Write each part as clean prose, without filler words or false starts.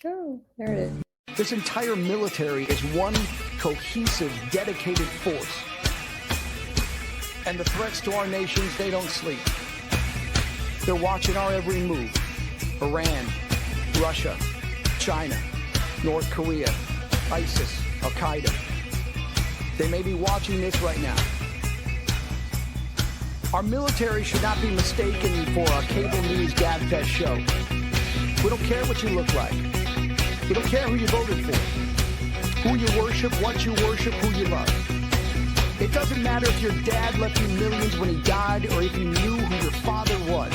Oh, there it is. This entire military is one cohesive, dedicated force. And the threats to our nations, they don't sleep. They're watching our every move. Iran, Russia, China, North Korea, ISIS, Al-Qaeda. They may be watching this right now. Our military should not be mistaken for a cable news gabfest show. We don't care what you look like. We don't care who you voted for, who you worship, what you worship, who you love. It doesn't matter if your dad left you millions when he died or if you knew who your father was.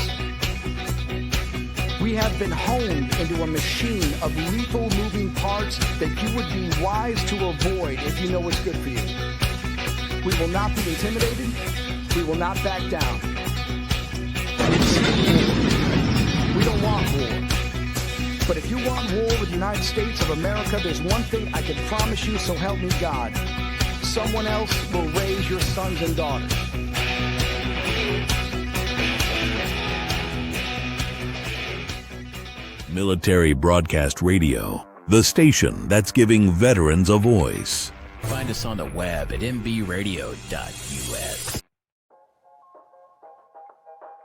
We have been honed into a machine of lethal moving parts that you would be wise to avoid if you know what's good for you. We will not be intimidated. We will not back down. We don't want war. But if you want war with the United States of America, there's one thing I can promise you, so help me God. Someone else will raise your sons and daughters. Military Broadcast Radio, the station that's giving veterans a voice. Find us on the web at mbradio.us.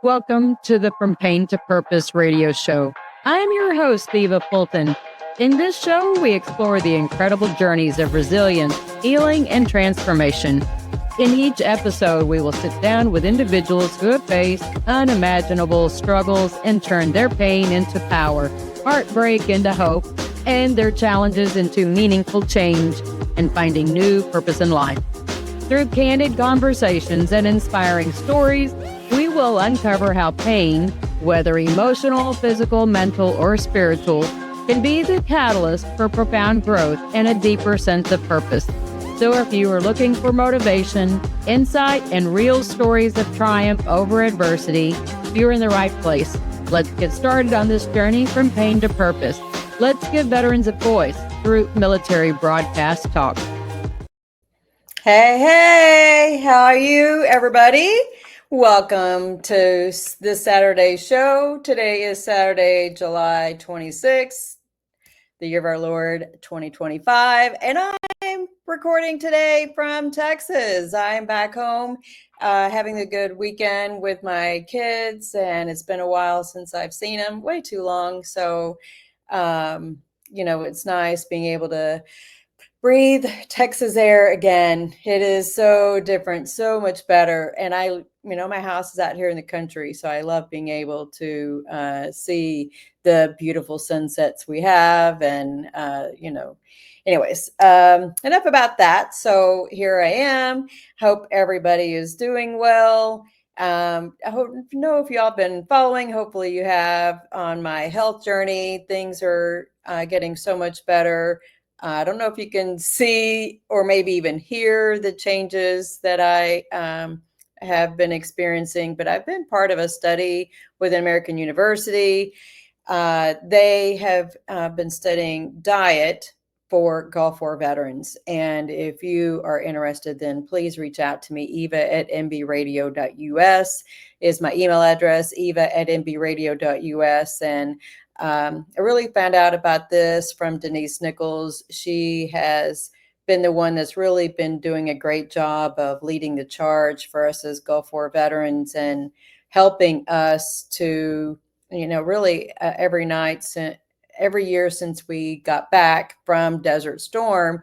Welcome to the From Pain to Purpose radio show. I am your host, Eva Fulton. In this show, we explore the incredible journeys of resilience, healing, and transformation. In each episode, we will sit down with individuals who have faced unimaginable struggles and turned their pain into power, heartbreak into hope, and their challenges into meaningful change and finding new purpose in life. Through candid conversations and inspiring stories, we will uncover how pain, whether emotional, physical, mental, or spiritual, can be the catalyst for profound growth and a deeper sense of purpose. So if you are looking for motivation, insight, and real stories of triumph over adversity, you're in the right place. Let's get started on this journey from pain to purpose. Let's give veterans a voice through Military Broadcast Talk. Hey, how are you, everybody? Welcome to this Saturday show. Today is Saturday, July 26th, the year of our Lord 2025, and I'm recording today from Texas. I'm back home having a good weekend with my kids, and it's been a while since I've seen them, way too long. So, it's nice being able to breathe Texas air again. It is so different, so much better. And my house is out here in the country, so I love being able to see the beautiful sunsets we have. And, anyways, enough about that. So here I am. Hope everybody is doing well. I know if y'all been following, hopefully you have, on my health journey. Things are getting so much better. I don't know if you can see or maybe even hear the changes that I have been experiencing, but I've been part of a study with an American university. They have been studying diet for Gulf War veterans. And if you are interested, then please reach out to me. eva@mbradio.us is my email address, eva@mbradio.us. And I really found out about this from Denise Nichols. She has been the one that's really been doing a great job of leading the charge for us as Gulf War veterans and helping us to, really every year since we got back from Desert Storm.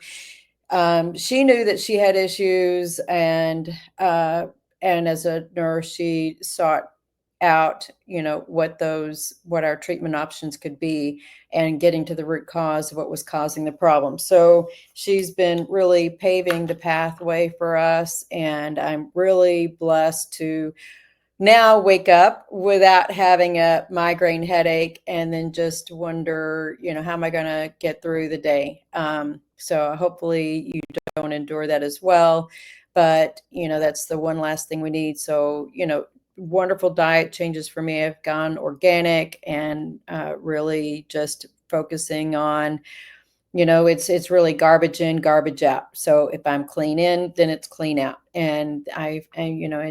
She knew that she had issues, and as a nurse, she sought out, what our treatment options could be and getting to the root cause of what was causing the problem. So she's been really paving the pathway for us. And I'm really blessed to now wake up without having a migraine headache and then just wonder, how am I going to get through the day? So hopefully you don't endure that as well. But, that's the one last thing we need. So, wonderful diet changes for me. I've gone organic and really just focusing on, it's really garbage in, garbage out. So if I'm clean in, then it's clean out. And I'm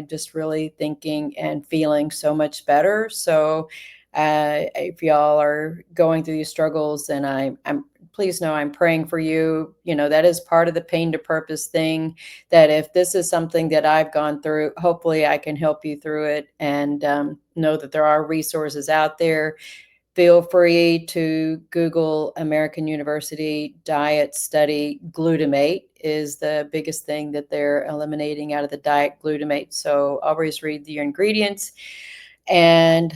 just really thinking and feeling so much better. So if y'all are going through these struggles, then I'm please know I'm praying for you. That is part of the pain to purpose thing, that if this is something that I've gone through, hopefully I can help you through it, and know that there are resources out there. Feel free to Google American University diet study. Glutamate is the biggest thing that they're eliminating out of the diet, glutamate. So always read the ingredients and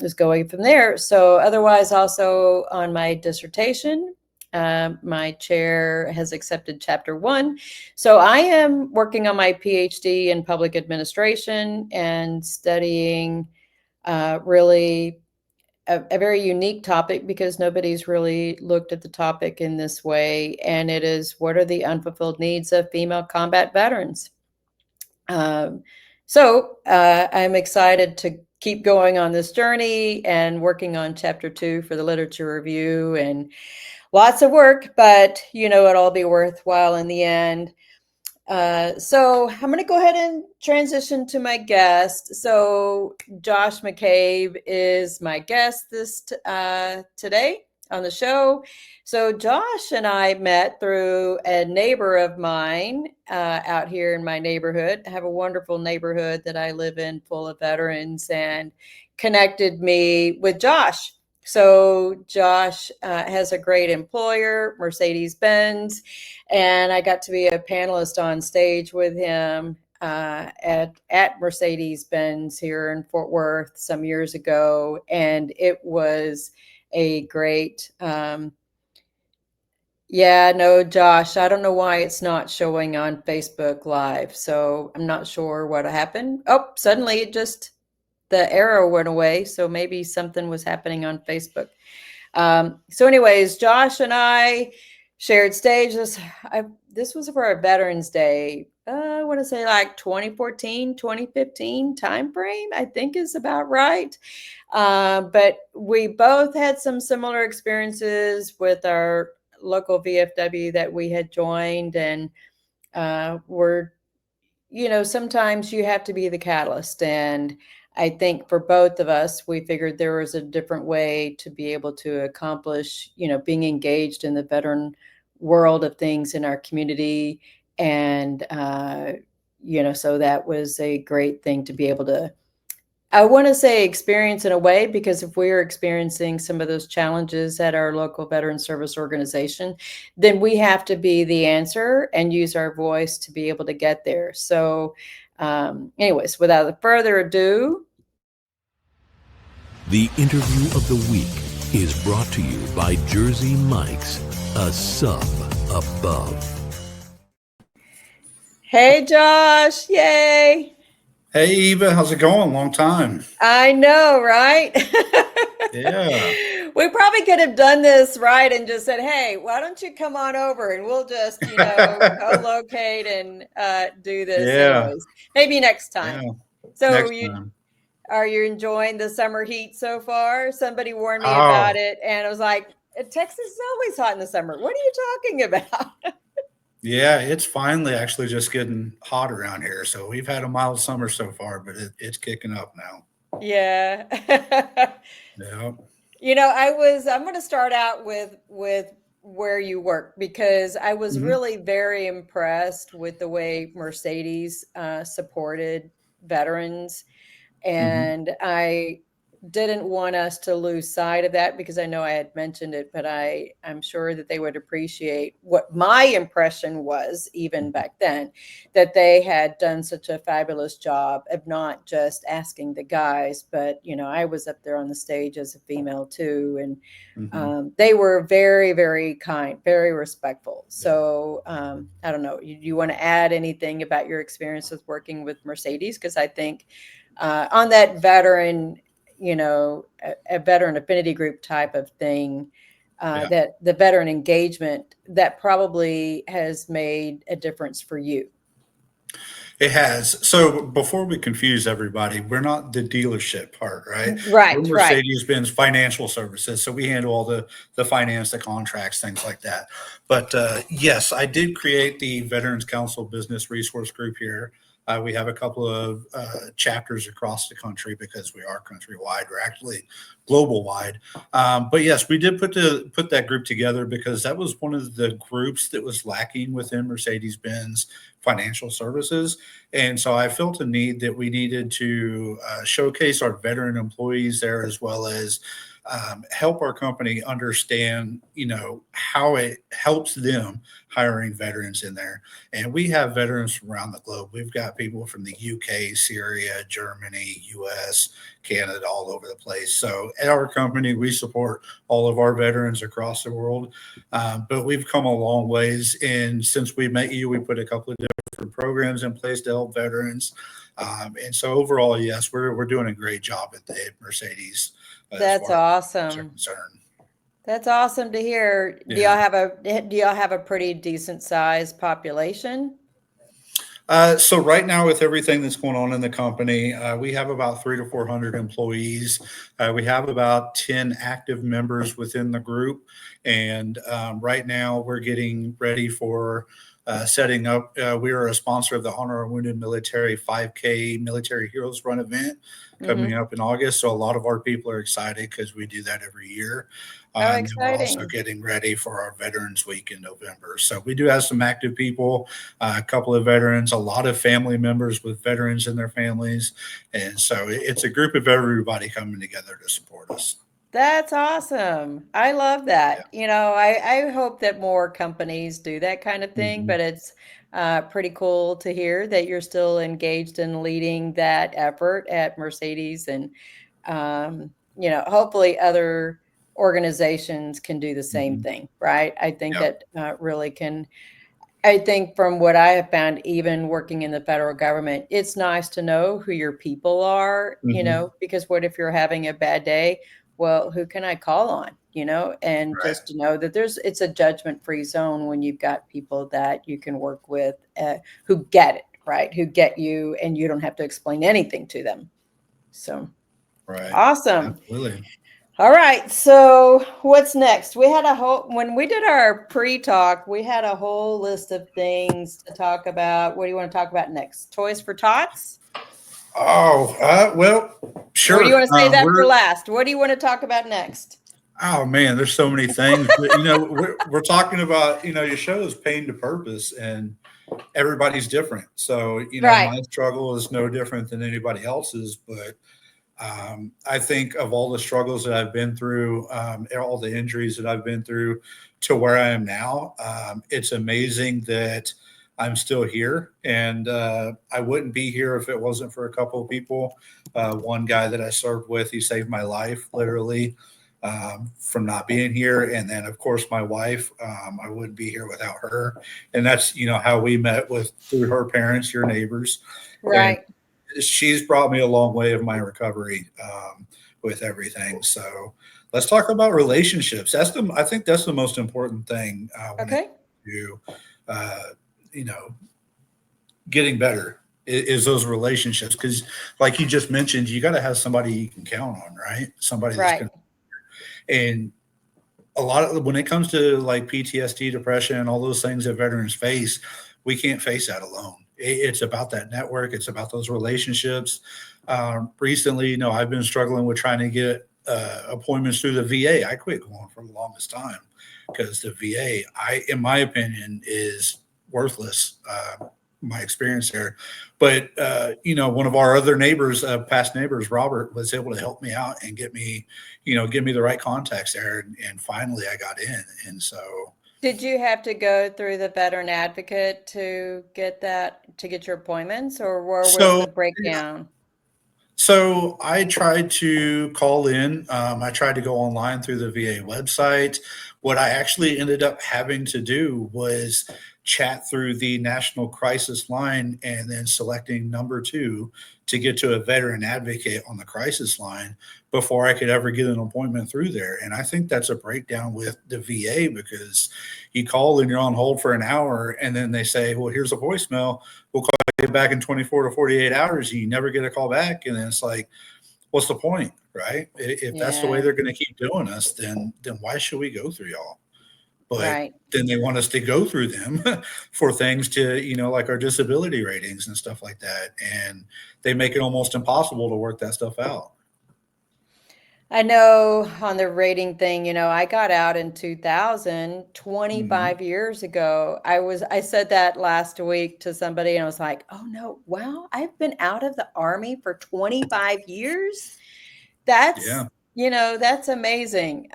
just going from there. So otherwise, also on my dissertation, my chair has accepted chapter 1. So I am working on my PhD in public administration and studying really a very unique topic, because nobody's really looked at the topic in this way. And it is, what are the unfulfilled needs of female combat veterans? I'm excited to keep going on this journey and working on chapter 2 for the literature review, and lots of work, but it'll be worthwhile in the end. So I'm going to go ahead and transition to my guest. So Josh McCabe is my guest today on the show. So Josh and I met through a neighbor of mine out here in my neighborhood. I have a wonderful neighborhood that I live in, full of veterans, and connected me with Josh. So Josh has a great employer, Mercedes-Benz, and I got to be a panelist on stage with him at Mercedes-Benz here in Fort Worth some years ago, and it was a great. Josh, I don't know why it's not showing on Facebook Live, so I'm not sure what happened. Oh, suddenly the arrow went away, so maybe something was happening on Facebook. So anyways, Josh and I shared stage. This was for our Veterans Day. I want to say like 2014, 2015 timeframe, I think is about right. But we both had some similar experiences with our local VFW that we had joined, and sometimes you have to be the catalyst. And I think for both of us, we figured there was a different way to be able to accomplish, being engaged in the veteran world of things in our community. And, so that was a great thing to be able to, I want to say, experience in a way, because if we're experiencing some of those challenges at our local veteran service organization, then we have to be the answer and use our voice to be able to get there. So anyways, without further ado. The interview of the week is brought to you by Jersey Mike's, a sub above. Hey, Josh. Yay. Hey, Eva, how's it going? Long time. I know, right? Yeah. We probably could have done this right and just said, hey, why don't you come on over and we'll just, co-locate and do this. Yeah. Anyways. Maybe next time. Yeah. So next time. Are you enjoying the summer heat so far? Somebody warned me about it, and I was like, Texas is always hot in the summer. What are you talking about? Yeah, it's finally actually just getting hot around here. So we've had a mild summer so far, but it's kicking up now. Yeah. Yeah. I'm going to start out with where you work, because I was really very impressed with the way Mercedes supported veterans. And I didn't want us to lose sight of that, because I know I had mentioned it, but I'm sure that they would appreciate what my impression was, even back then, that they had done such a fabulous job of not just asking the guys, but, I was up there on the stage as a female too. And they were very, very kind, very respectful. So I don't know, you want to add anything about your experience with working with Mercedes? Because I think on that veteran, a veteran affinity group type of thing, that the veteran engagement, that probably has made a difference for you. It has. So before we confuse everybody, we're not the dealership part, right? Right. We're Mercedes-Benz Financial Services. So we handle all the finance, the contracts, things like that. But yes, I did create the Veterans Council Business Resource Group here We have a couple of chapters across the country because we are countrywide. We're actually global wide. But yes, we did put that group together because that was one of the groups that was lacking within Mercedes-Benz Financial Services. And so I felt a need that we needed to showcase our veteran employees there, as well as help our company understand, how it helps them hiring veterans in there. And we have veterans from around the globe. We've got people from the UK, Syria, Germany, US, Canada, all over the place. So at our company, we support all of our veterans across the world. But we've come a long ways. And since we met you, we put a couple of different programs in place to help veterans. And so overall, yes, we're doing a great job at the Mercedes. That's awesome. That's awesome to hear. Do y'all have a pretty decent sized population? So right now, with everything that's going on in the company, we have about 300 to 400 employees. We have about 10 active members within the group. And right now we're getting ready for setting up. We are a sponsor of the Honor of Wounded Military 5K Military Heroes Run event coming up in August. So a lot of our people are excited because we do that every year. And we're also getting ready for our Veterans Week in November. So we do have some active people, a couple of veterans, a lot of family members with veterans in their families. And so it's a group of everybody coming together to support us. That's awesome. I love that. Yeah. I hope that more companies do that kind of thing, but it's pretty cool to hear that you're still engaged in leading that effort at Mercedes. And, hopefully other organizations can do the same thing, right? I think that really can. I think from what I have found, even working in the federal government, it's nice to know who your people are, because what if you're having a bad day? Well, who can I call on, and just to know that it's a judgment-free zone when you've got people that you can work with who get it, right? Who get you, and you don't have to explain anything to them. So, awesome. Absolutely. All right. So what's next? When we did our pre-talk, we had a whole list of things to talk about. What do you want to talk about next? Toys for Tots? Oh, well, sure. Or do you want to say that for last? What do you want to talk about next? Oh man, there's so many things. But, we're talking about, your show is Pain to Purpose, and everybody's different. So, my struggle is no different than anybody else's, but I think of all the struggles that I've been through, all the injuries that I've been through to where I am now, it's amazing that I'm still here. And I wouldn't be here if it wasn't for a couple of people. One guy that I served with, he saved my life, literally, from not being here. And then, of course, my wife, I wouldn't be here without her. And that's, how we met through her parents, your neighbors. Right. And she's brought me a long way of my recovery with everything. So let's talk about relationships. I think that's the most important thing getting better is those relationships. Because like you just mentioned, you got to have somebody you can count on, right? Somebody that's going to. And a lot of when it comes to like PTSD, depression, and all those things that veterans face, we can't face that alone. It's about that network. It's about those relationships. Recently, I've been struggling with trying to get appointments through the VA. I quit going for the longest time because the VA, in my opinion, is worthless. My experience there. But, one of our other neighbors, past neighbors, Robert, was able to help me out and give me the right contacts there. And finally I got in. And so. Did you have to go through the veteran advocate to get your appointments, or was the breakdown? So I tried to call in. I tried to go online through the VA website. What I actually ended up having to do was chat through the National Crisis Line and then selecting number 2 to get to a veteran advocate on the crisis line before I could ever get an appointment through there. And I think that's a breakdown with the VA, because you call and you're on hold for an hour and then they say, well, here's a voicemail. We'll call you back in 24 to 48 hours. And you never get a call back. And then it's like, what's the point, right? If that's the way they're going to keep doing us, then why should we go through y'all? but Right. then they want us to go through them for things to, like our disability ratings and stuff like that. And they make it almost impossible to work that stuff out. I know on the rating thing, I got out in 2000, Hmm. 25 years ago. I said that last week to somebody and I was like, oh no, wow, I've been out of the Army for 25 years. That's, Yeah. that's amazing.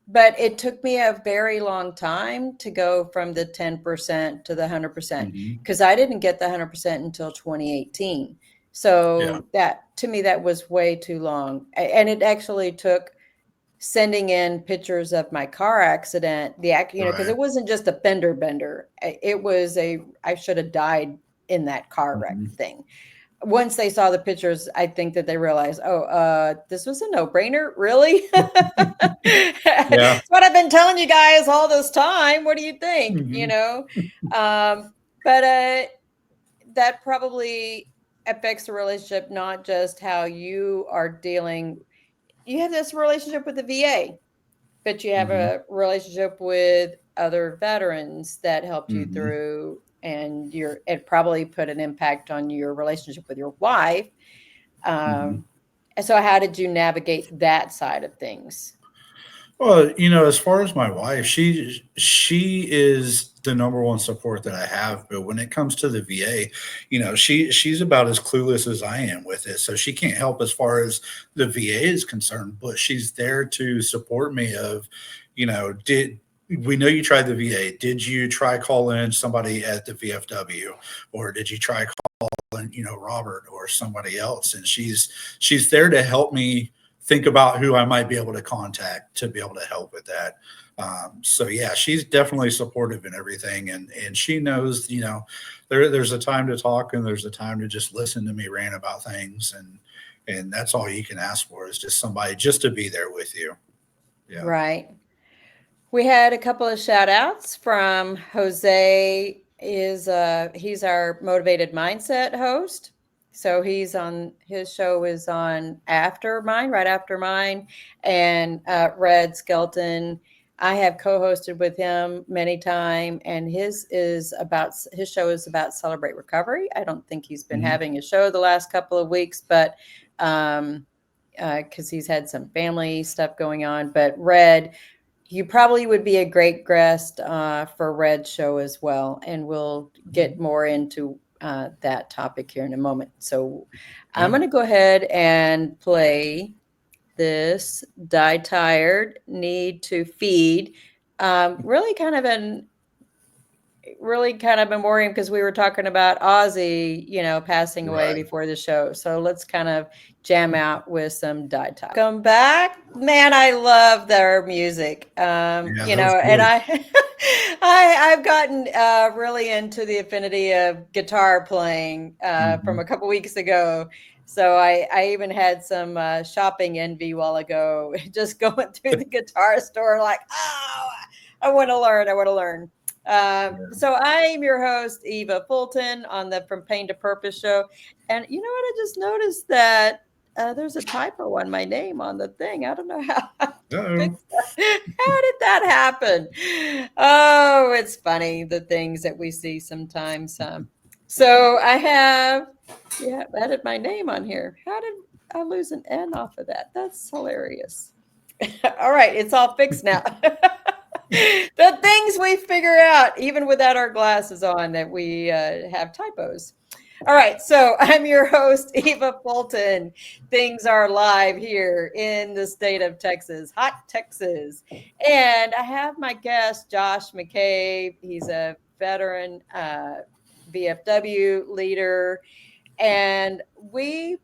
But it took me a very long time to go from the 10% to the 100% Hmm. because I didn't get the 100% until 2018. Yeah. So that to me, that was way too long. And it actually took sending in pictures of my car accident, because Right. it wasn't just a fender bender. It was I should have died in that car wreck Hmm. thing. Once they saw the pictures, I think that they realized, oh, this was a no-brainer, really? Yeah. It's what I've been telling you guys all this time. What do you think? Hmm. But that probably affects the relationship, not just how you are dealing. You have this relationship with the VA, but you have Hmm. a relationship with other veterans that helped you Hmm. through, and it probably put an impact on your relationship with your wife. Hmm. Um, so how did you navigate that side of things? Well, as far as my wife, she is the number one support that I have. But when it comes to the VA, she's about as clueless as I am with it. So she can't help as far as the VA is concerned, but she's there to support me. Did we know you tried the VA? Did you try calling somebody at the VFW, or did you try calling, Robert or somebody else? And she's there to help me think about who I might be able to contact to be able to help with that. So yeah, she's definitely supportive in everything, and she knows, there's a time to talk and there's a time to just listen to me rant about things, and that's all you can ask for is just somebody just to be there with you. Yeah. Right. We had a couple of shout outs from Jose. He's our motivated mindset host. So his show is on after mine, right after mine. And Red Skelton, I have co-hosted with him many times, and his show is about Celebrate Recovery. I don't think he's been Mhm. having a show the last couple of weeks, but because he's had some family stuff going on. But Red, you probably would be a great guest for Red's show as well, and we'll get more into that topic here in a moment. So I'm Yeah. going to go ahead and play this Die Tired, Need to Feed. Really kind of been worrying because we were talking about Ozzy, passing away Right. before the show. So let's kind of jam out with some Die Talk. Come back. Man, I love their music. Yeah, that was And good. I've gotten really into the affinity of guitar playing from Mhm. a couple weeks ago. So I even had some shopping envy a while ago, just going through the guitar store, like, oh, I want to learn. I want to learn. Yeah. So I'm your host, Eva Fulton, on the From Pain to Purpose show. And you know what? I just noticed that there's a typo on my name on the thing. I don't know how to Uh-oh. fix that. How did that happen? Oh, it's funny, the things that we see sometimes. So I added my name on here. How did I lose an N off of that? That's hilarious. All right, it's all fixed now. The things we figure out, even without our glasses on, that we have typos. All right, so I'm your host, Eva Fulton. Things are live here in the state of Texas, hot Texas. And I have my guest, Josh McCabe. He's a veteran VFW leader. And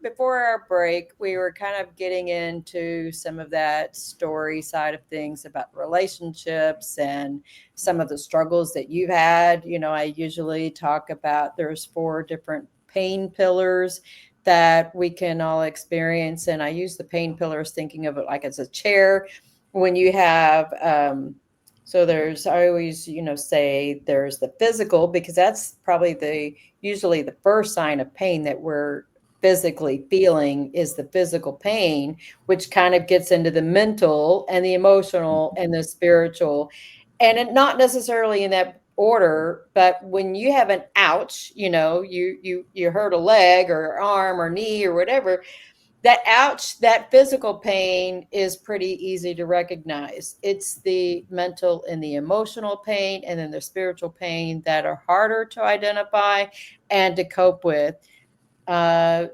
before our break, we were kind of getting into some of that story side of things about relationships and some of the struggles that you've had. I usually talk about there's 4 different pain pillars that we can all experience. And I use the pain pillars thinking of it like as a chair. When you have, I always, say there's the physical, because that's probably usually the first sign of pain that we're physically feeling is the physical pain, which kind of gets into the mental and the emotional and the spiritual. not necessarily in that order, but when you have an ouch, you hurt a leg or arm or knee or whatever, that ouch, that physical pain is pretty easy to recognize. It's the mental and the emotional pain and then the spiritual pain that are harder to identify and to cope with.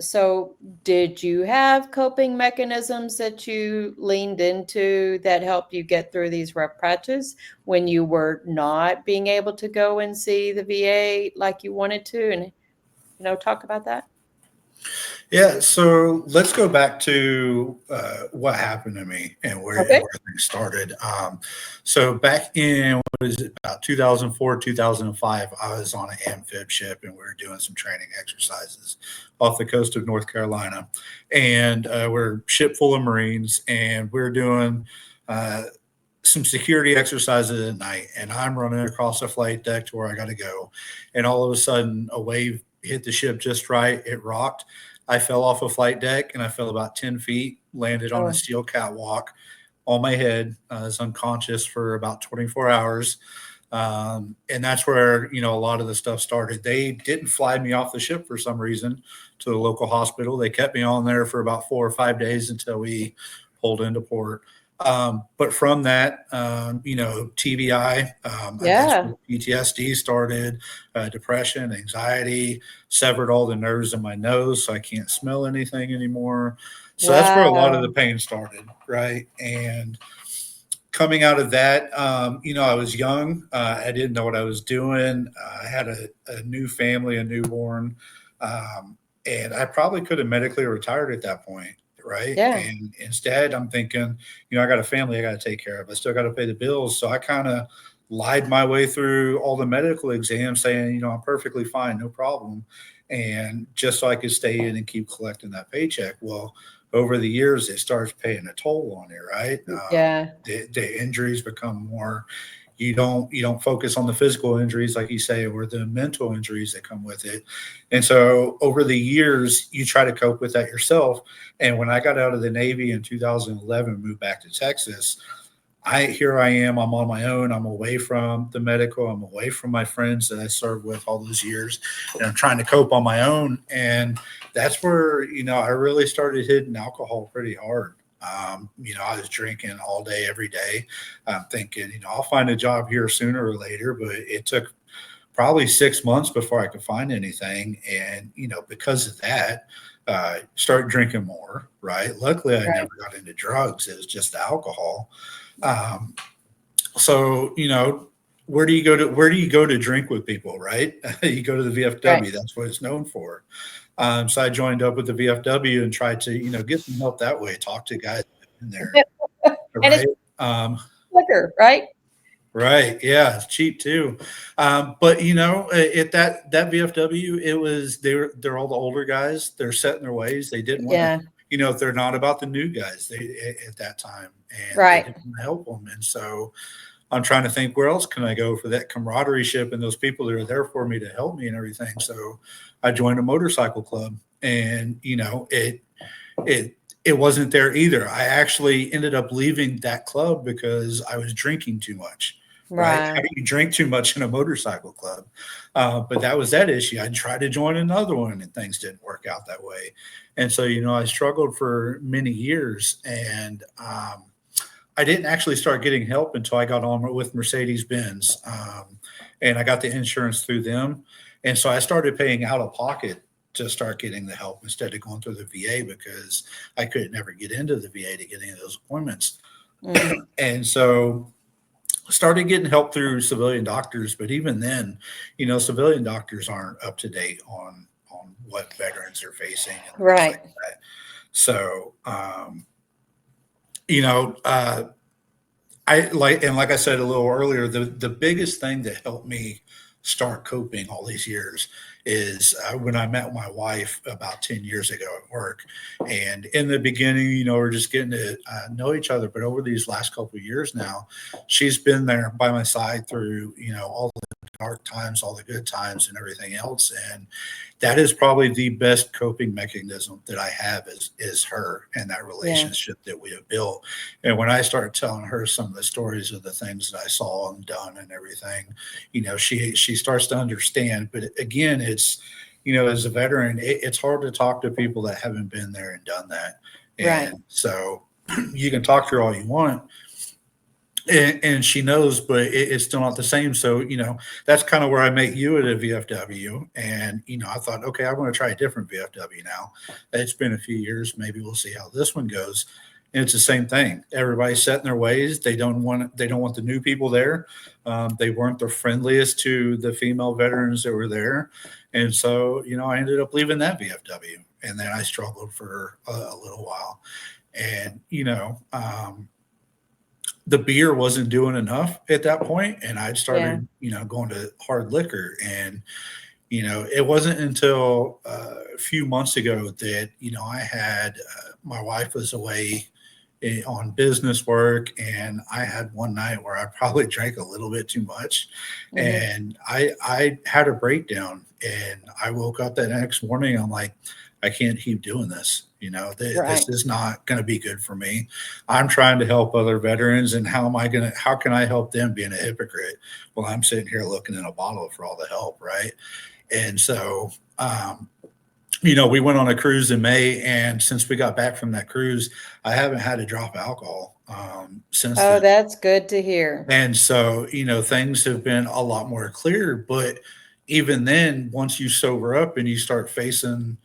So did you have coping mechanisms that you leaned into that helped you get through these rough patches when you were not being able to go and see the VA like you wanted to, and talk about that? Yeah, so let's go back to what happened to me and Okay. where things started. So back in, what is it, about 2004, 2005, I was on an amphib ship and we were doing some training exercises off the coast of North Carolina. And we're a ship full of Marines and we're doing some security exercises at night. And I'm running across the flight deck to where I got to go. And all of a sudden, a wave hit the ship just right. It rocked. I fell off a flight deck and I fell about 10 feet, landed on a Oh, steel catwalk on my head. I was unconscious for about 24 hours. And that's where, a lot of the stuff started. They didn't fly me off the ship for some reason to the local hospital. They kept me on there for about 4 or 5 days until we pulled into port. But from that, TBI, that's yeah. where PTSD started, depression, anxiety, severed all the nerves in my nose, so I can't smell anything anymore. So that's where a lot of the Wow. pain started, right? And coming out of that, I was young. I didn't know what I was doing. I had a new family, a newborn, and I probably could have medically retired at that point, right? Yeah. And instead, I'm thinking, I got a family I got to take care of. I still got to pay the bills. So I kind of lied my way through all the medical exams saying, I'm perfectly fine, no problem. And just so I could stay in and keep collecting that paycheck. Well, over the years, it starts paying a toll on you, right? Yeah. The injuries become more. You don't focus on the physical injuries, like you say, or the mental injuries that come with it. And so over the years, you try to cope with that yourself. And when I got out of the Navy in 2011, moved back to Texas, here I am. I'm on my own. I'm away from the medical. I'm away from my friends that I served with all those years, and I'm trying to cope on my own. And that's where I really started hitting alcohol pretty hard. I was drinking all day, every day. I'm thinking, I'll find a job here sooner or later, but it took probably 6 months before I could find anything. And, because of that, started drinking more, right? Luckily, I Right. never got into drugs. It was just alcohol. Um, so, where do you go to drink with people, right? You go to the Right. VFW. That's what it's known for. So I joined up with the VFW and tried to, get some help that way, talk to guys in there, And it's right? Um, quicker, right? right. Yeah. It's cheap too. But at that VFW, they're all the older guys. They're set in their ways. They didn't want to, Yeah. they're not about the new guys at that time, and they Right. didn't want to help them. And so I'm trying to think, where else can I go for that camaraderie ship and those people that are there for me to help me and everything. So I joined a motorcycle club, and it wasn't there either. I actually ended up leaving that club because I was drinking too much. Right? How Right. do you drink too much in a motorcycle club? But that was that issue. I tried to join another one, and things didn't work out that way. And so, I struggled for many years, and I didn't actually start getting help until I got on with Mercedes Benz, and I got the insurance through them. And so I started paying out of pocket to start getting the help instead of going through the VA, because I could never get into the VA to get any of those appointments. Mm. And so started getting help through civilian doctors, but even then, civilian doctors aren't up to date on what veterans are facing and things Right. like that. So, you know, uh, like I said a little earlier, the biggest thing that helped me start coping all these years is when I met my wife about 10 years ago at work. And in the beginning, we're just getting to know each other. But over these last couple of years now, she's been there by my side through, all the dark times, all the good times, and everything else. And that is probably the best coping mechanism that I have is her and that Yeah. relationship that we have built. And when I started telling her some of the stories of the things that I saw and done and everything, she starts to understand. But again, it's as a veteran, it's hard to talk to people that haven't been there and done that. Right. And so you can talk to her all you want, and she knows, but it's still not the same. So, that's kind of where I met you at a VFW. And, I thought, okay, I want to try a different VFW now. It's been a few years. Maybe we'll see how this one goes. And it's the same thing. Everybody's set in their ways. They don't want the new people there. They weren't the friendliest to the female veterans that were there. And so, I ended up leaving that VFW. And then I struggled for a little while. And, the beer wasn't doing enough at that point, and I'd started, going to hard liquor. And it wasn't until a few months ago that I had my wife was away on business work, and I had one night where I probably drank a little bit too much, and I had a breakdown, and I woke up that next morning. I'm like, I can't keep doing this. This is not going to be good for me. I'm trying to help other veterans, and how can I help them being a hypocrite? Well, I'm sitting here looking in a bottle for all the help. Right. And so, we went on a cruise in May, and since we got back from that cruise, I haven't had a drop of alcohol since Oh, then. that's good to hear. And so, things have been a lot more clear. But even then, once you sober up and you start facing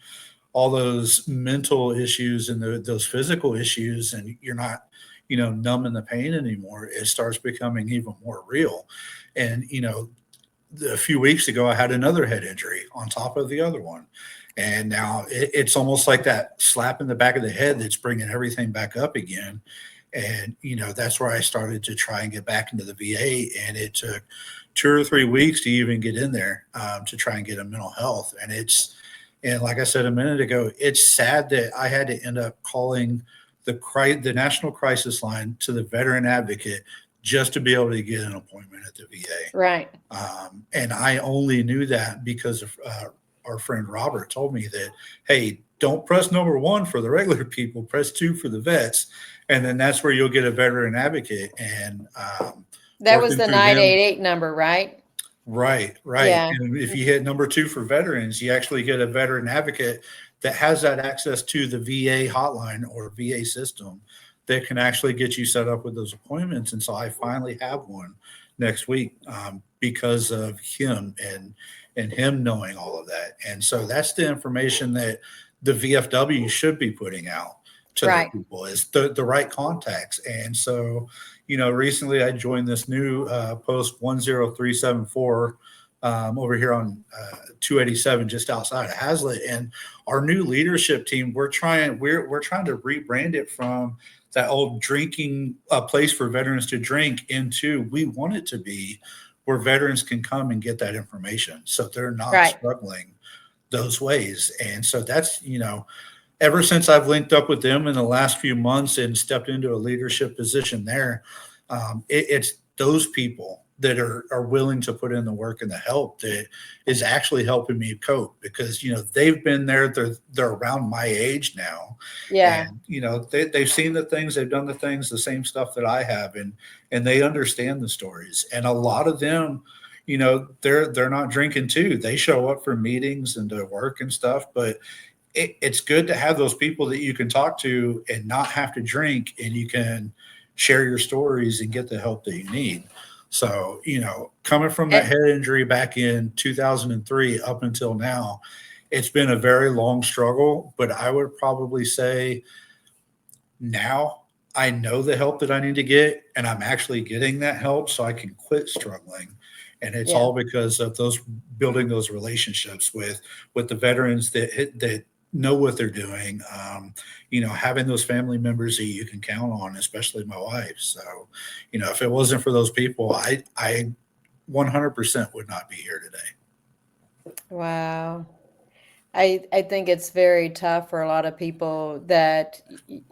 all those mental issues and those physical issues, and you're not, numbing the pain anymore, it starts becoming even more real. And, a few weeks ago, I had another head injury on top of the other one. And now it's almost like that slap in the back of the head that's bringing everything back up again. And, that's where I started to try and get back into the VA. And it took 2 or 3 weeks to even get in there to try and get a mental health. And like I said a minute ago, it's sad that I had to end up calling the National Crisis Line to the Veteran Advocate just to be able to get an appointment at the VA. Right. And I only knew that because of our friend Robert told me that, hey, don't press number 1 for the regular people, press 2 for the vets. And then that's where you'll get a veteran advocate. And that was the 988 number, right? Right. Yeah. And if you hit number 2 for veterans, you actually get a veteran advocate that has that access to the VA hotline or VA system that can actually get you set up with those appointments. And so I finally have one next week because of him and him knowing all of that. And so that's the information that the VFW should be putting out to the people, is the right contacts. And so, recently I joined this new post 10374 over here on 287, just outside of Hazlitt. And our new leadership team, we're trying to rebrand it from that old drinking place for veterans to drink into, we want it to be where veterans can come and get that information, so they're not struggling those ways. And so that's, ever since I've linked up with them in the last few months and stepped into a leadership position there, it's those people that are willing to put in the work and the help that is actually helping me cope, because, they've been there, they're around my age now. Yeah. And, they've seen the things, they've done the things, the same stuff that I have, and they understand the stories. And a lot of them, they're not drinking too. They show up for meetings and to work and stuff, but it's good to have those people that you can talk to and not have to drink, and you can share your stories and get the help that you need. So, coming from that head injury back in 2003 up until now, it's been a very long struggle. But I would probably say now I know the help that I need to get, and I'm actually getting that help so I can quit struggling. And it's all because of building those relationships with the veterans that know what they're doing, having those family members that you can count on, especially my wife. So, if it wasn't for those people, I 100% would not be here today. Wow. I think it's very tough for a lot of people that,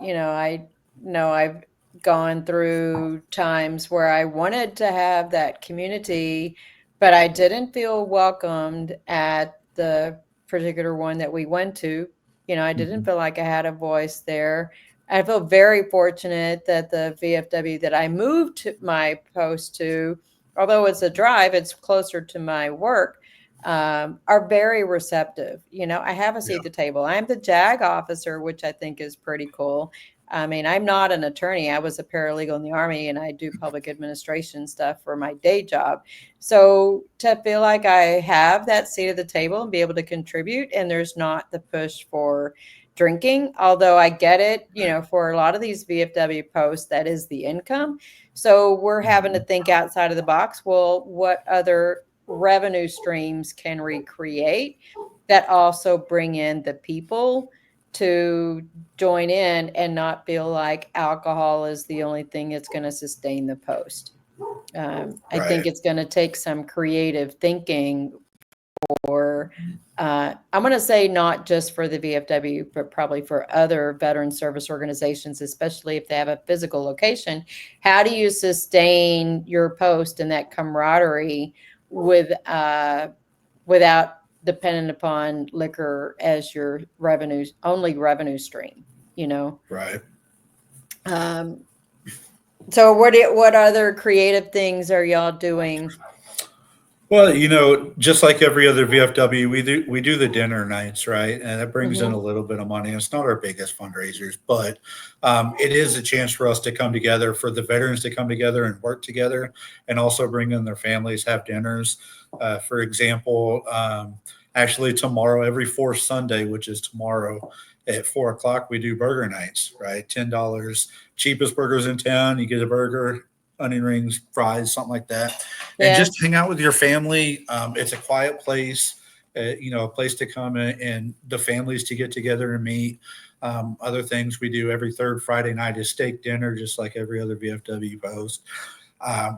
I know I've gone through times where I wanted to have that community but I didn't feel welcomed at the particular one that we went to. I didn't feel like I had a voice there. I feel very fortunate that the VFW that I moved to my post to, although it's a drive, it's closer to my work, are very receptive. I have a seat at the table. I'm the JAG officer, which I think is pretty cool. I mean, I'm not an attorney. I was a paralegal in the Army, and I do public administration stuff for my day job. So to feel like I have that seat at the table and be able to contribute, and there's not the push for drinking, although I get it, for a lot of these VFW posts, that is the income. So we're having to think outside of the box. Well, what other revenue streams can we create that also bring in the people to join in and not feel like alcohol is the only thing that's going to sustain the post? I think it's going to take some creative thinking for, I'm going to say not just for the VFW, but probably for other veteran service organizations, especially if they have a physical location. How do you sustain your post and that camaraderie without dependent upon liquor as your only revenue stream, Right. So what other creative things are y'all doing? Well, just like every other VFW, we do the dinner nights, right? And that brings in a little bit of money. It's not our biggest fundraisers, but it is a chance for us to come together, for the veterans to come together and work together, and also bring in their families, have dinners. For example, actually tomorrow, every fourth Sunday, which is tomorrow at 4:00, we do burger nights, right? $10, cheapest burgers in town. You get a burger, onion rings, fries, something like that, and just hang out with your family. It's a quiet place, a place to come in, and the families to get together and meet. Other things we do every third Friday night is steak dinner, just like every other VFW post.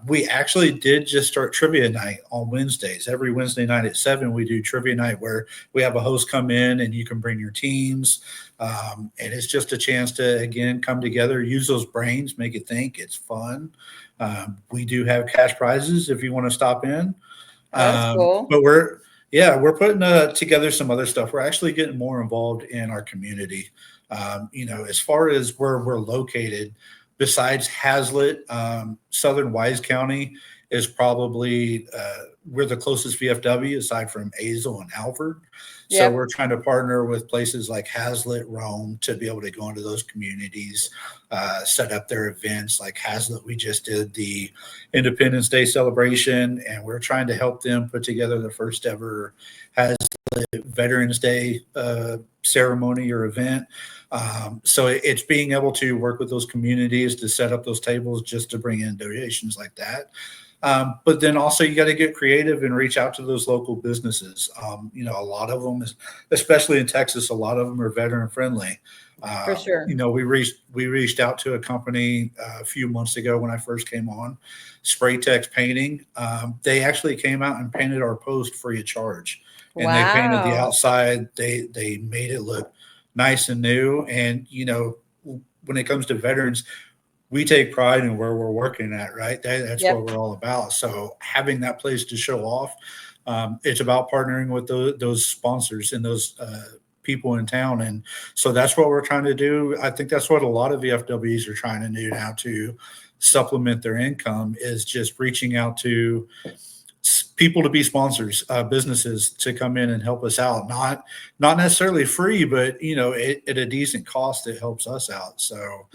We actually did just start trivia night on Wednesdays. Every Wednesday night at 7, we do trivia night where we have a host come in and you can bring your teams. And it's just a chance to, again, come together, use those brains, make it think. It's fun. We do have cash prizes if you want to stop in. That's cool. But we're putting together some other stuff. We're actually getting more involved in our community. As far as where we're located, besides Hazlet, Southern Wise County is probably we're the closest VFW aside from Azle and Alford. So we're trying to partner with places like Hazlet, Rome to be able to go into those communities, set up their events. Like Hazlet, we just did the Independence Day celebration, and we're trying to help them put together the first ever Hazlet Veterans Day ceremony or event. So it's being able to work with those communities to set up those tables just to bring in donations like that. But then also you got to get creative and reach out to those local businesses. A lot of them, especially in Texas, a lot of them are veteran friendly. For sure. We reached out to a company a few months ago when I first came on, Spray Tex Painting. They actually came out and painted our post free of charge. And they painted the outside. They made it look nice and new. And, when it comes to veterans, we take pride in where we're working at, right? That's what we're all about. So having that place to show off, it's about partnering with those sponsors and those people in town. And so that's what we're trying to do. I think that's what a lot of VFWs are trying to do now to supplement their income, is just reaching out to people to be sponsors, businesses to come in and help us out. Not necessarily free, but at a decent cost that helps us out. So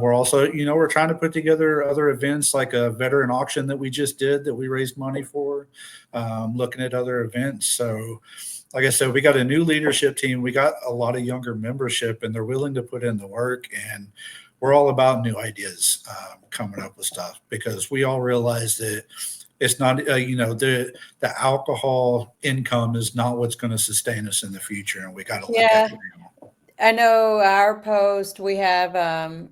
we're also, we're trying to put together other events like a veteran auction that we just did that we raised money for, looking at other events. So like I said, we got a new leadership team. We got a lot of younger membership, and they're willing to put in the work, and we're all about new ideas, coming up with stuff, because we all realize that it's not, the alcohol income is not what's going to sustain us in the future, and we got to look at it now. I know our post, we have, I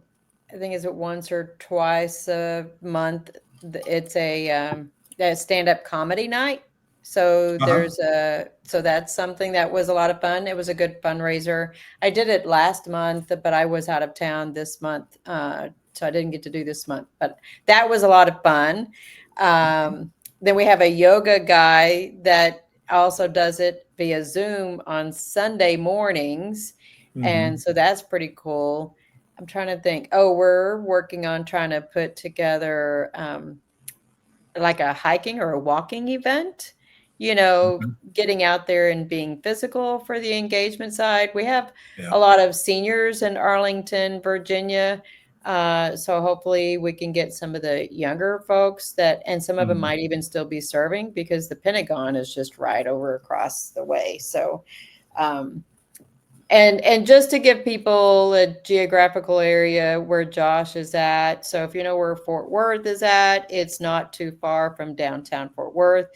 think is it once or twice a month. It's a stand-up comedy night. So so that's something that was a lot of fun. It was a good fundraiser. I did it last month, but I was out of town this month. So I didn't get to do this month, but that was a lot of fun. then we have a yoga guy that also does it via Zoom on Sunday mornings. And so that's pretty cool. I'm trying to think. Oh, we're working on trying to put together like a hiking or a walking event, getting out there and being physical for the engagement side. We have a lot of seniors in Arlington, Virginia. So hopefully we can get some of the younger folks and some of them might even still be serving because the Pentagon is just right over across the way. So, and just to give people a geographical area where Josh is at. So if you know where Fort Worth is at, it's not too far from downtown Fort Worth.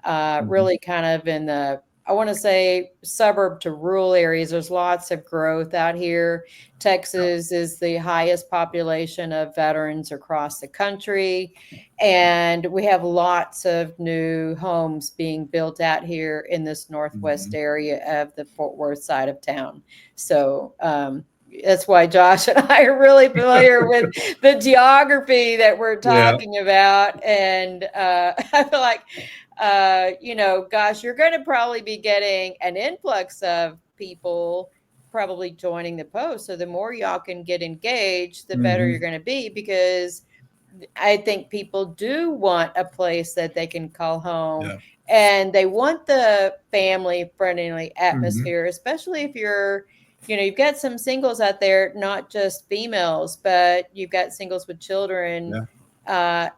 Really kind of in the, I want to say, suburb to rural areas. There's lots of growth out here. Texas is the highest population of veterans across the country. And we have lots of new homes being built out here in this northwest area of the Fort Worth side of town. So that's why Josh and I are really familiar with the geography that we're talking about. And I feel like, gosh, you're going to probably be getting an influx of people probably joining the post. So the more y'all can get engaged, the better you're going to be, because I think people do want a place that they can call home, and they want the family friendly atmosphere, especially if you've got some singles out there, not just females, but you've got singles with children,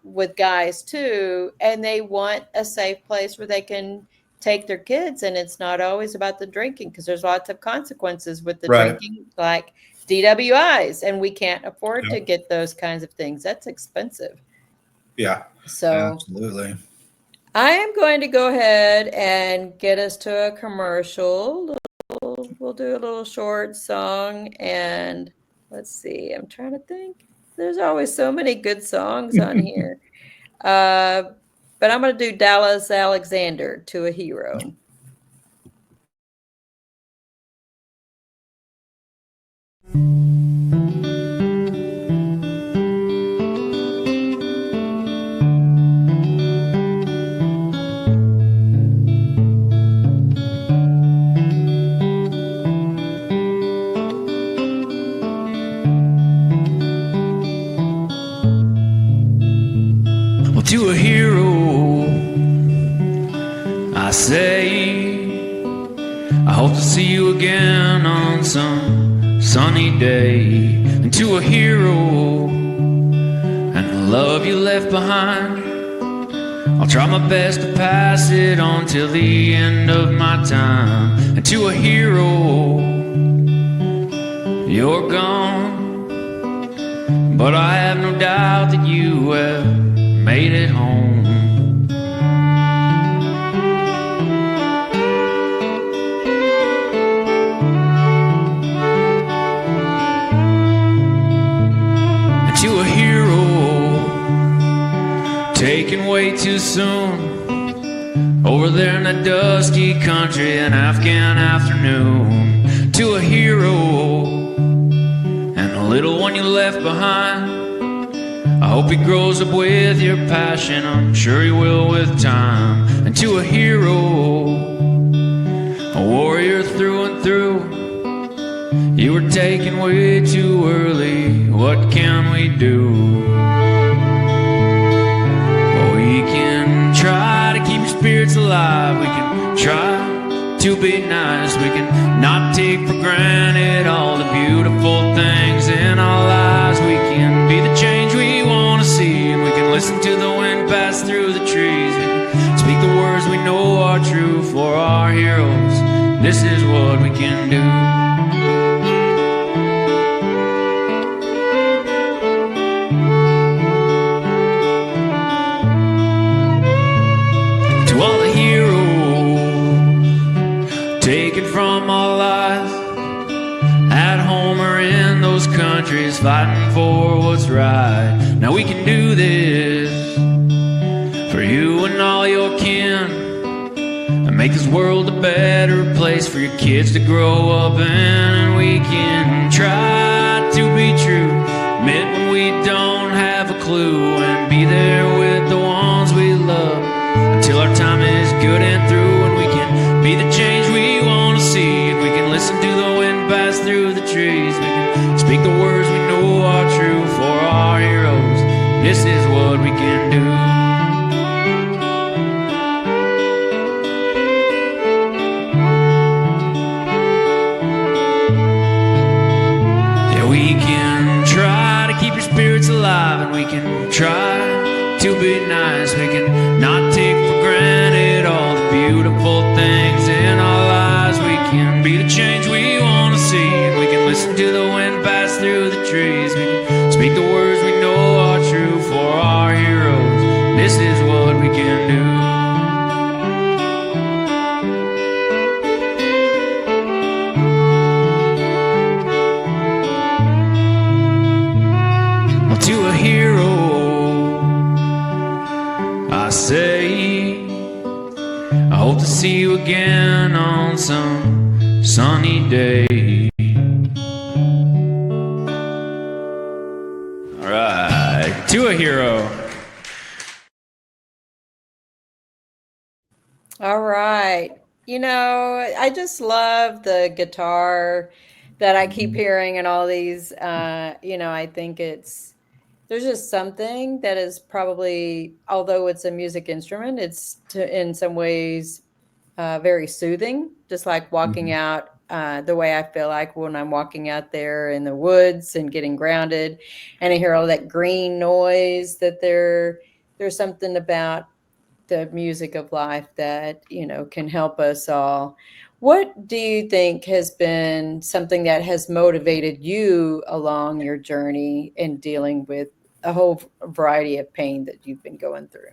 with guys too. And they want a safe place where they can take their kids. And it's not always about the drinking, because there's lots of consequences with the drinking, like DWIs, and we can't afford to get those kinds of things. That's expensive. Yeah. So absolutely. I am going to go ahead and get us to a commercial. We'll do a little short song, and let's see. I'm trying to think. There's always so many good songs on here. But I'm going to do Dallas Alexander, To a Hero. To a hero, I say, I hope to see you again on some sunny day. And to a hero, and the love you left behind, I'll try my best to pass it on till the end of my time. And to a hero, you're gone, but I have no doubt that you have made it home. And to a hero taken way too soon, over there in that dusty country, an Afghan afternoon. To a hero and the little one you left behind, I hope he grows up with your passion, I'm sure he will with time. And to a hero, a warrior through and through, you were taken way too early, what can we do? Well, we can try to keep your spirits alive, we can try to be nice, we can not take for granted all the beautiful things in our lives. We can be the change we want to see, and we can listen to the wind pass through the trees, we can speak the words we know are true for our heroes. This is what we can do. To all the heroes taken from our lives, at home or in those countries, fighting for what's right. Now we can do this for you and all your kin, and make this world a better place for your kids to grow up in. And we can try to be true, admit when we don't have a clue, and be there with the ones we love This is what we can do. Well, to a hero, I say, I hope to see you again on some sunny day. All right, to a hero. All right. I just love the guitar that I keep hearing and all these. I think there's just something that is probably, although it's a music instrument, in some ways very soothing, just like walking out the way I feel like when I'm walking out there in the woods and getting grounded and I hear all that green noise, that there's something about the music of life that can help us all. What do you think has been something that has motivated you along your journey in dealing with a whole variety of pain that you've been going through?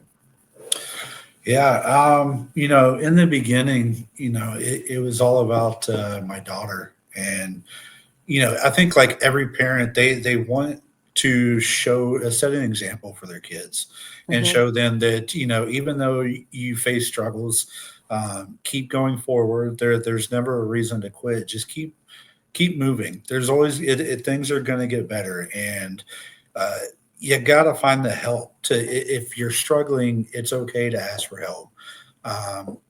Yeah, in the beginning, it was all about my daughter, and I think like every parent, they want to set an example for their kids and Hmm. show them that even though you face struggles, keep going forward. There's never a reason to quit. Just keep moving. There's always things are going to get better, and uh, you got to find the help. If you're struggling, it's okay to ask for help.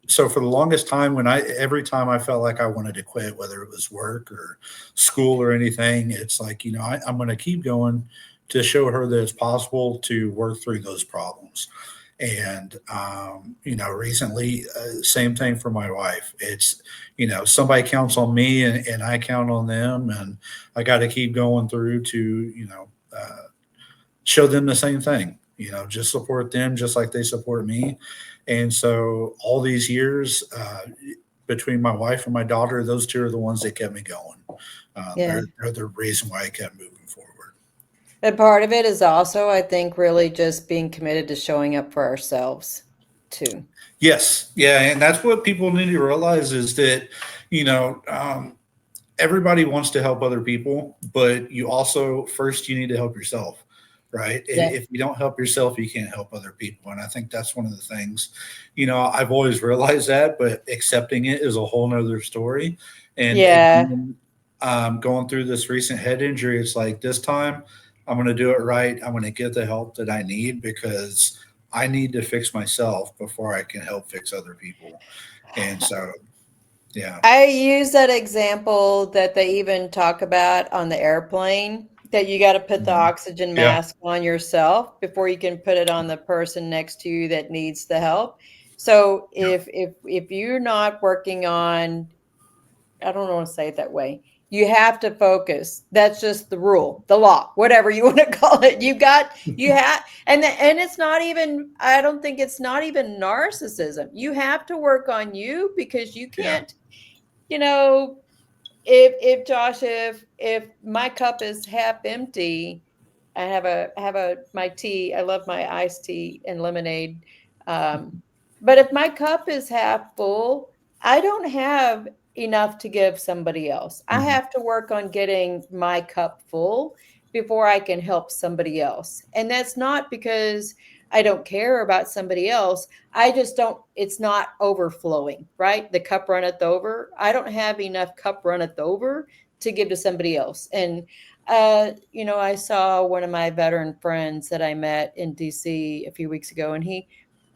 So for the longest time, every time I felt like I wanted to quit, whether it was work or school or anything, it's like I'm going to keep going to show her that it's possible to work through those problems. And recently, same thing for my wife. It's somebody counts on me, and I count on them, and I got to keep going through to show them the same thing. Just support them just like they support me. And so all these years, between my wife and my daughter, those two are the ones that kept me going. Yeah. They're the reason why I kept moving forward. And part of it is also, I think, really just being committed to showing up for ourselves too. Yes, yeah, and that's what people need to realize is that you know everybody wants to help other people, but you also first you need to help yourself, right? Yeah. If you don't help yourself, you can't help other people, and I think that's one of the things. I've always realized that, but accepting it is a whole nother story. And Yeah. again, going through this recent head injury, it's like this time I'm going to do it right. I'm going to get the help that I need because I need to fix myself before I can help fix other people. And so, yeah. I use that example that they even talk about on the airplane, that you got to put the Mhm. oxygen Yeah. mask on yourself before you can put it on the person next to you that needs the help. So Yeah. if you're not working on, I don't want to say it that way. You have to focus. That's just the rule, the law, whatever you want to call it. You have, and it's not even, I don't think it's not even narcissism. You have to work on you because you Yeah. can't, you know, if Josh, if my cup is half empty, I have a my tea. I love my iced tea and lemonade. Um, but if my cup is half full, I don't have enough to give somebody else. I Mhm. have to work on getting my cup full before I can help somebody else. And that's not because I don't care about somebody else. I just don't, it's not overflowing, right? The cup runneth over. I don't have enough cup runneth over to give to somebody else. And, I saw one of my veteran friends that I met in DC a few weeks ago, and he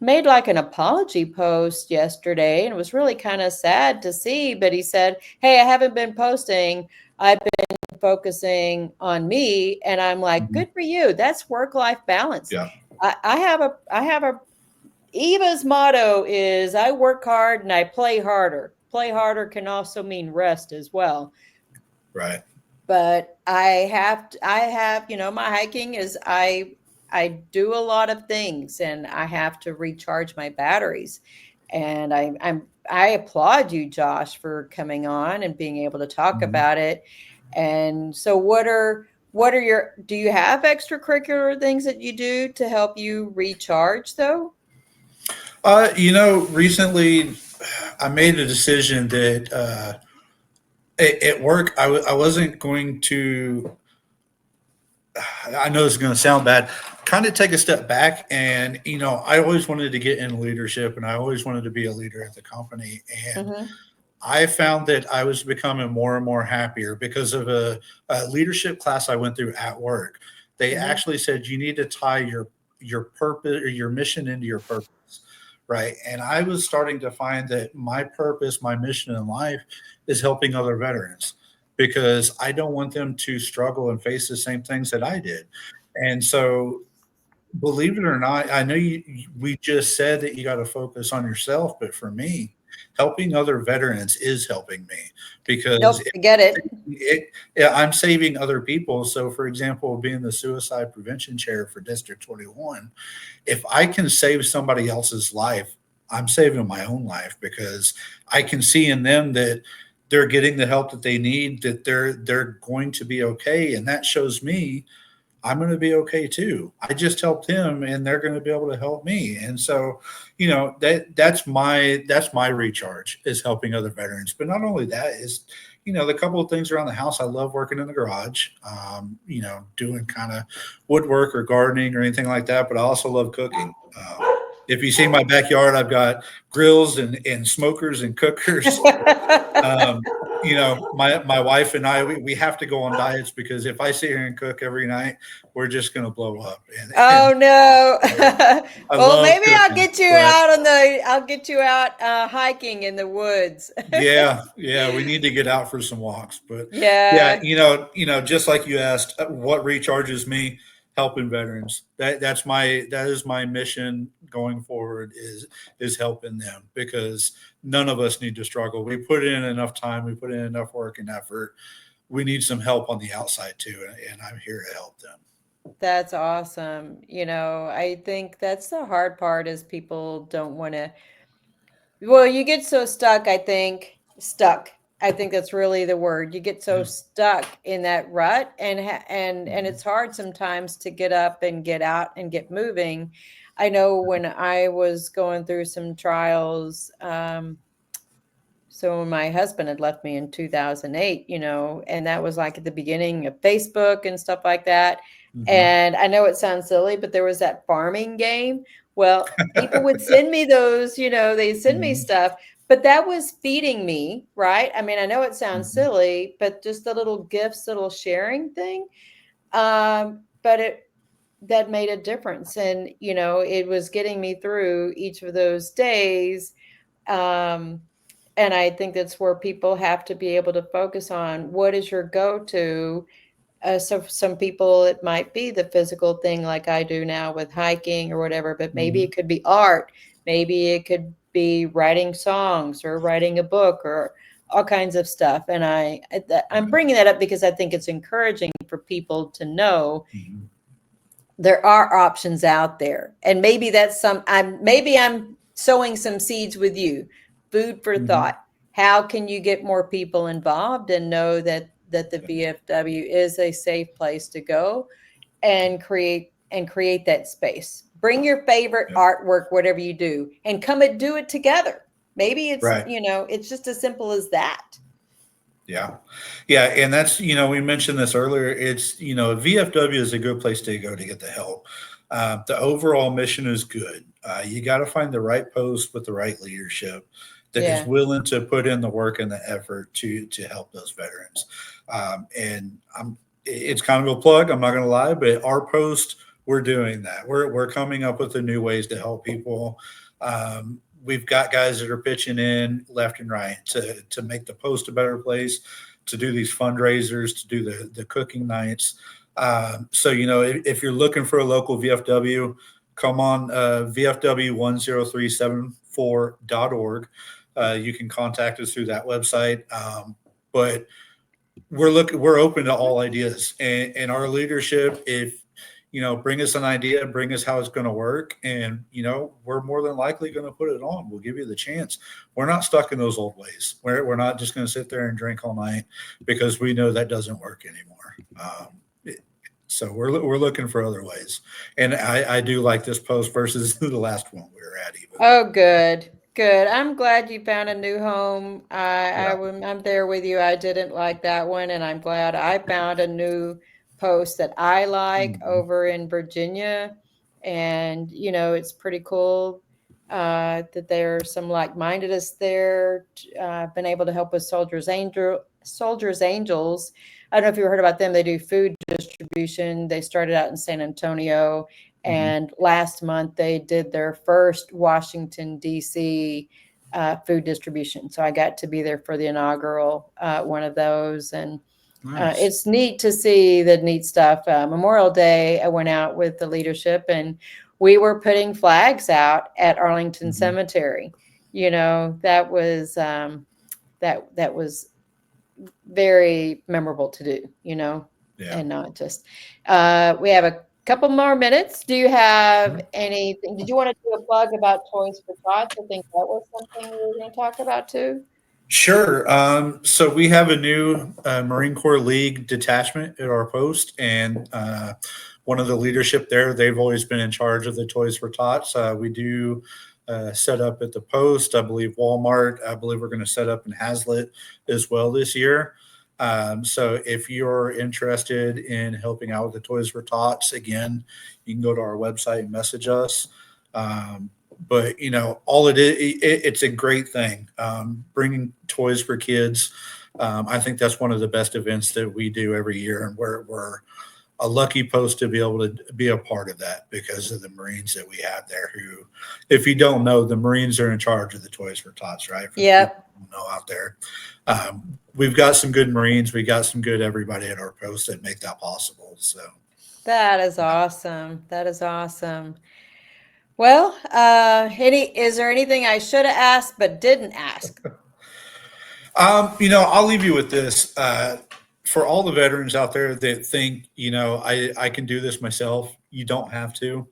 made like an apology post yesterday, and it was really kind of sad to see. But he said, "Hey, I haven't been posting. I've been focusing on me." And I'm like, Mhm. good for you. That's work-life balance. Yeah. I have a Eva's motto is I work hard and I play harder. Play harder can also mean rest as well. Right. But I have my hiking is I do a lot of things and I have to recharge my batteries. And I applaud you, Josh, for coming on and being able to talk Mhm. about it. And so do you have extracurricular things that you do to help you recharge though? Recently I made a decision that at work I wasn't going to, I know this is going to sound bad, kind of take a step back. And, I always wanted to get in leadership and I always wanted to be a leader at the company. And Mm-hmm. I found that I was becoming more and more happier because of a leadership class I went through at work. They Mm-hmm. actually said you need to tie your purpose or your mission into your purpose, right? And I was starting to find that my purpose, my mission in life is helping other veterans because I don't want them to struggle and face the same things that I did. And so, believe it or not, I know we just said that you got to focus on yourself, but for me, helping other veterans is helping me because Nope, I get it. I'm saving other people. So, for example, being the suicide prevention chair for District 21, if I can save somebody else's life, I'm saving my own life because I can see in them that they're getting the help that they need, that they're going to be okay, and that shows me I'm going to be okay too. I just helped them and they're going to be able to help me. And so, that's my recharge is helping other veterans. But not only that is, the couple of things around the house. I love working in the garage, doing kind of woodwork or gardening or anything like that. But I also love cooking. If you see my backyard, I've got grills and smokers and cookers. Um, my wife and I, we have to go on diets because if I sit here and cook every night, we're just going to blow up. Oh no. I Well, love maybe I'll cooking, get you but out hiking in the woods. yeah, we need to get out for some walks. But yeah, Yeah. just like you asked, what recharges me, helping veterans. That is my mission going forward is helping them because none of us need to struggle. We put in enough time, we put in enough work and effort. We need some help on the outside too, and I'm here to help them. That's awesome. I think that's the hard part is people don't want to, well, you get so stuck, I think, stuck. I think that's really the word. You get so Yeah. stuck in that rut and Mhm. it's hard sometimes to get up and get out and get moving. I know when I was going through some trials, so when my husband had left me in 2008, and that was like at the beginning of Facebook and stuff like that. Mhm. And I know it sounds silly, but there was that farming game. Well, people would send me those, they send me Mhm. stuff, but that was feeding me, right? I mean, I know it sounds Mhm. silly, but just the little gifts, little sharing thing. But that made a difference. And, it was getting me through each of those days. Um, and I think that's where people have to be able to focus on what is your go-to. So for some people, it might be the physical thing like I do now with hiking or whatever, but maybe Mhm. it could be art. Maybe it could be writing songs or writing a book or all kinds of stuff. And I'm bringing that up because I think it's encouraging for people to know Mhm. there are options out there. And maybe I'm sowing some seeds with you. Food for Mhm. thought. How can you get more people involved and know that the VFW is a safe place to go and create that space. Bring your favorite Yeah. artwork, whatever you do, and come and do it together. Maybe Right. it's just as simple as that. Yeah. Yeah. And that's, we mentioned this earlier. It's, VFW is a good place to go to get the help. The overall mission is good. You got to find the right post with the right leadership that is Yeah. willing to put in the work and the effort to help those veterans. And it's kind of a plug. I'm not going to lie, but our post, we're doing that. We're coming up with the new ways to help people. We've got guys that are pitching in left and right to make the post a better place, to do these fundraisers, to do the cooking nights. So, if you're looking for a local VFW, come on VFW10374.org. You can contact us through that website. But we're open to all ideas and our leadership. If bring us an idea, bring us how it's going to work, and we're more than likely going to put it on. We'll give you the chance. We're not stuck in those old ways. We're not just going to sit there and drink all night because we know that doesn't work anymore. So we're looking for other ways. And I do like this post versus the last one we were at even. Oh, good. Good. I'm glad you found a new home. Yeah. I'm there with you. I didn't like that one, and I'm glad I found a new post that I like over in Virginia. And, it's pretty cool that there are some like-mindedness there. I've been able to help with Soldiers Angels. I don't know if you heard about them. They do food distribution. They started out in San Antonio. And last month they did their first Washington, D.C. Food distribution. So I got to be there for the inaugural one of those. And Nice. it's neat to see the neat stuff. Memorial Day, I went out with the leadership and we were putting flags out at Arlington Cemetery. That was that was very memorable to do, and not just we have a couple more minutes. Do you have anything? Did you want to do a plug about Toys for Tots? I think that was something we were going to talk about too. Sure. So we have a new Marine Corps League detachment at our post, and one of the leadership there, they've always been in charge of the Toys for Tots. We do set up at the post, I believe Walmart. I believe we're going to set up in Hazlitt as well this year. So if you're interested in helping out with the Toys for Tots, again, you can go to our website and message us. But all it is, it's a great thing. Bringing toys for kids. I think that's one of the best events that we do every year, and we're a lucky post to be able to be a part of that because of the Marines that we have there. Who, if you don't know, the Marines are in charge of the Toys for Tots, right? Yep. Know out there. We've got some good Marines. We got some good everybody at our post that make that possible. So that is awesome. That is awesome. Well, is there anything I should have asked but didn't ask? I'll leave you with this. For all the veterans out there that think, I can do this myself, you don't have to.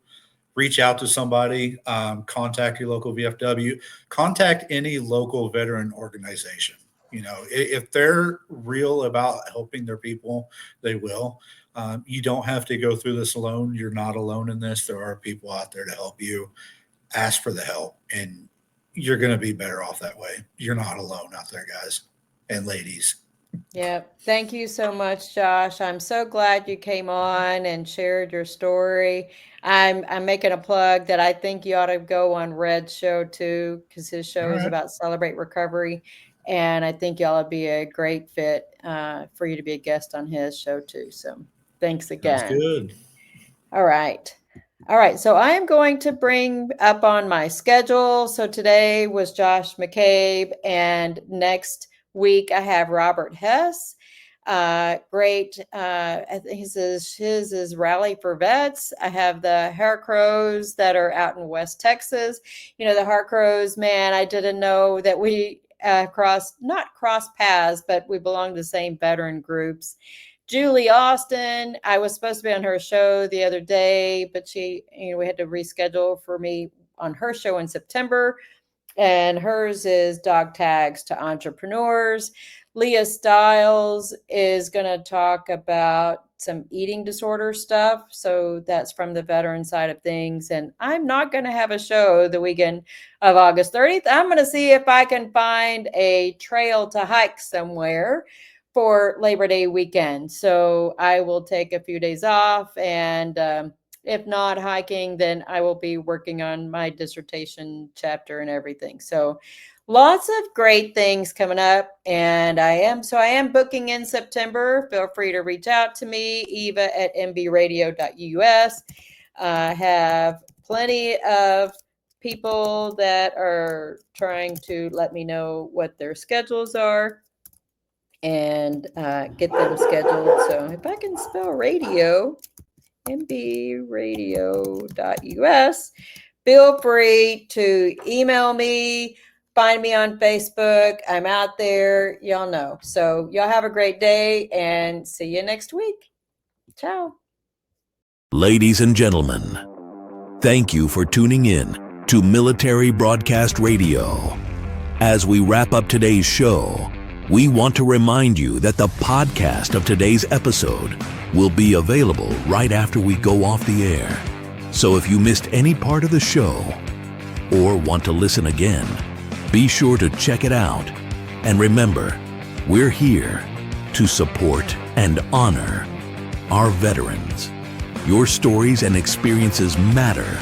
Reach out to somebody, contact your local VFW, contact any local veteran organization. If they're real about helping their people, they will. You don't have to go through this alone. You're not alone in this. There are people out there to help you. Ask for the help, and you're going to be better off that way. You're not alone out there, guys and ladies. Yeah. Thank you so much, Josh. I'm so glad you came on and shared your story. I'm making a plug that I think you ought to go on Red's show too, because his show is about Celebrate Recovery. And I think y'all would be a great fit for you to be a guest on his show too. So thanks again. That's good. All right. So I am going to bring up on my schedule. So today was Josh McCabe, and next week I have Robert Hess. Great. I think his is Rally for Vets. I have the Hair Crows that are out in West Texas. The Hair Crows, man, I didn't know that we not cross paths, but we belong to the same veteran groups. Julie Austin, I was supposed to be on her show the other day, but we had to reschedule for me on her show in September. And hers is Dog Tags to Entrepreneurs. Leah Stiles is going to talk about some eating disorder stuff. So that's from the veteran side of things. And I'm not going to have a show the weekend of August 30th. I'm going to see if I can find a trail to hike somewhere for Labor Day weekend. So I will take a few days off, and if not hiking, then I will be working on my dissertation chapter and everything. So lots of great things coming up, and I am booking in September. Feel free to reach out to me, eva@mbradio.us. I have plenty of people that are trying to let me know what their schedules are and get them scheduled. So if I can spell radio, mbradio.us, feel free to email me, find me on Facebook. I'm out there, y'all know. So y'all have a great day and see you next week. Ciao. Ladies and gentlemen, thank you for tuning in to Military Broadcast Radio. As we wrap up today's show, we want to remind you that the podcast of today's episode will be available right after we go off the air. So if you missed any part of the show or want to listen again, be sure to check it out. And remember, we're here to support and honor our veterans. Your stories and experiences matter,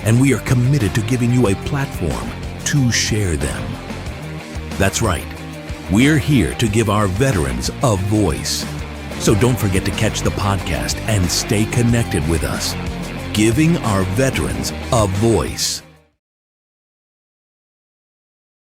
and we are committed to giving you a platform to share them. That's right. We're here to give our veterans a voice. So don't forget to catch the podcast and stay connected with us. Giving our veterans a voice.